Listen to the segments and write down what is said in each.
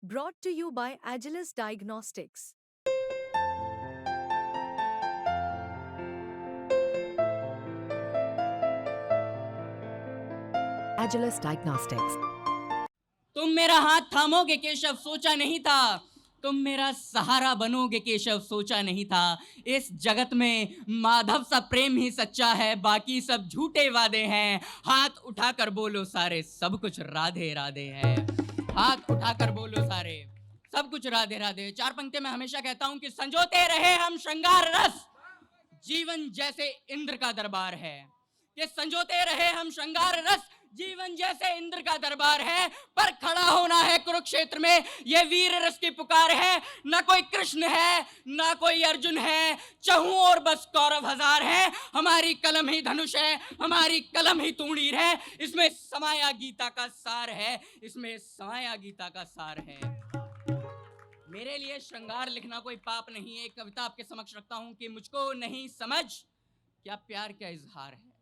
Brought to you by Agilus Diagnostics. Agilus Diagnostics. तुम मेरा हाथ थामोगे केशव, सोचा नहीं था। तुम मेरा सहारा बनोगे केशव, सोचा नहीं था। इस जगत में माधव सा प्रेम ही सच्चा है, बाकी सब झूठे वादे हैं। हाथ उठाकर बोलो सारे, सब कुछ राधे राधे है। हाथ उठाकर बोलो सारे, सब कुछ राधे राधे। चार पंक्ति में हमेशा कहता हूं कि संजोते रहे हम श्रृंगार रस, जीवन जैसे इंद्र का दरबार है। कि संजोते रहे हम श्रृंगार रस, जीवन जैसे इंद्र का दरबार है। पर खड़ा होना है कुरुक्षेत्र में, यह वीर रस की पुकार है। ना कोई कृष्ण है, ना कोई अर्जुन है, चहु और बस कौरव हजार है। हमारी कलम ही धनुष है, हमारी कलम ही तूणीर है। इसमें समाया गीता का सार है, इसमें समाया गीता का सार है। मेरे लिए श्रृंगार लिखना कोई पाप नहीं है। एक कविता आपके समक्ष रखता हूं कि मुझको नहीं समझ क्या प्यार क्या इजहार है।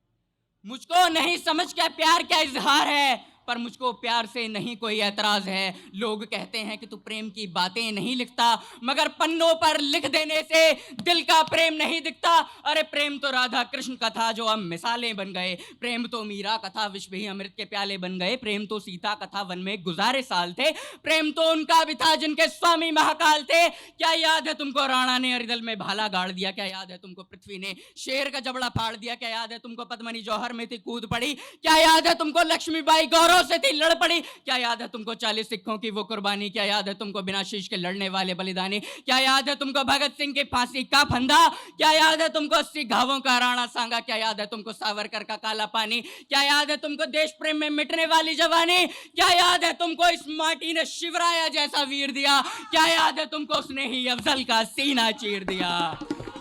मुझको नहीं समझ क्या प्यार क्या इजहार है, पर मुझको प्यार से नहीं कोई ऐतराज है। लोग कहते हैं कि तू प्रेम की बातें नहीं लिखता, मगर पन्नों पर लिख देने से दिल का प्रेम नहीं दिखता। अरे प्रेम तो राधा कृष्ण का था जो अब मिसालें बन गए। प्रेम तो मीरा का था, विश्व ही अमृत के प्याले बन गए। प्रेम तो सीता का था, वन में गुजारे साल थे। प्रेम तो उनका भी था जिनके स्वामी महाकाल थे। क्या याद है तुमको राणा ने अरिदल में भाला गाड़ दिया? क्या याद है तुमको पृथ्वी ने शेर का जबड़ा फाड़ दिया? क्या याद है तुमको पद्मनी जौहर में थी कूद पड़ी? क्या याद है तुमको लक्ष्मीबाई गौरव से थी लड़ पड़ी? क्या याद है तुमको 40 सिखों की वो कुर्बानी? क्या याद है तुमको बिना शीश के लड़ने वाले बलिदानी? क्या याद है तुमको भगत सिंह की फांसी का फंदा? क्या याद है तुमको 80 घावों का राणा सांगा? क्या याद है तुमको सावरकर का काला पानी? क्या याद है तुमको देश प्रेम में मिटने वाली जवानी? क्या याद है तुमको इस माटी ने शिवराया जैसा वीर दिया? क्या याद है तुमको उसने ही अफजल का सीना चीर दिया?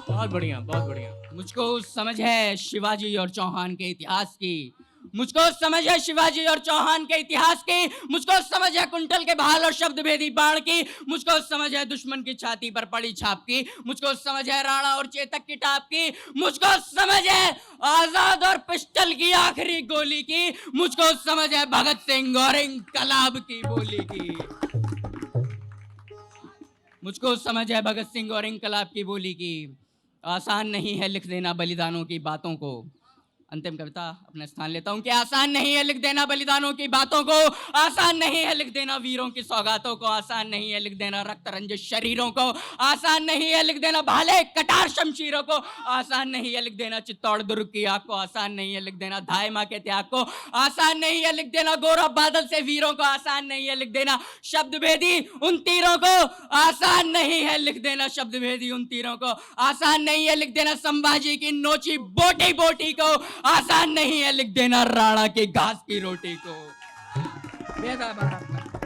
बहुत बढ़िया, बहुत बढ़िया। मुझको समझ है शिवाजी और चौहान के इतिहास की, मुझको समझ है शिवाजी और चौहान के इतिहास की। मुझको समझ है कुंटल के भाल और शब्द भेदी बाण की। मुझको समझ है दुश्मन की छाती पर पड़ी छाप की। मुझको समझ है राणा और चेतक की टाप की। मुझको समझ है आजाद और पिस्टल की आखिरी गोली की। मुझको समझ है भगत सिंह और इंकलाब की बोली की। मुझको समझ है भगत सिंह और इंकलाब की बोली की। आसान नहीं है लिख देना बलिदानों की बातों को। अंतिम कविता अपने स्थान लेता हूं कि आसान नहीं है लिख देना बलिदानों की बातों को। आसान नहीं है लिख देना वीरों की सौगातों को। आसान नहीं है लिख देना रक्त रंजित शरीरों को। आसान नहीं है लिख देना भाले कटार शमशीरों को। आसान नहीं है लिख देना चित्तौड़ दुर्ग की आग को। आसान नहीं है लिख देना धाय मां के त्याग को। आसान नहीं है लिख देना गौरव बादल से वीरों को। आसान नहीं है लिख देना शब्द भेदी उन तीरों को। आसान नहीं है लिख देना शब्द भेदी उन तीरों को। आसान नहीं है लिख देना संभाजी की नोची बोटी बोटी को। आसान नहीं है लिख देना राणा के घास की रोटी को। बेहद आभार आपका।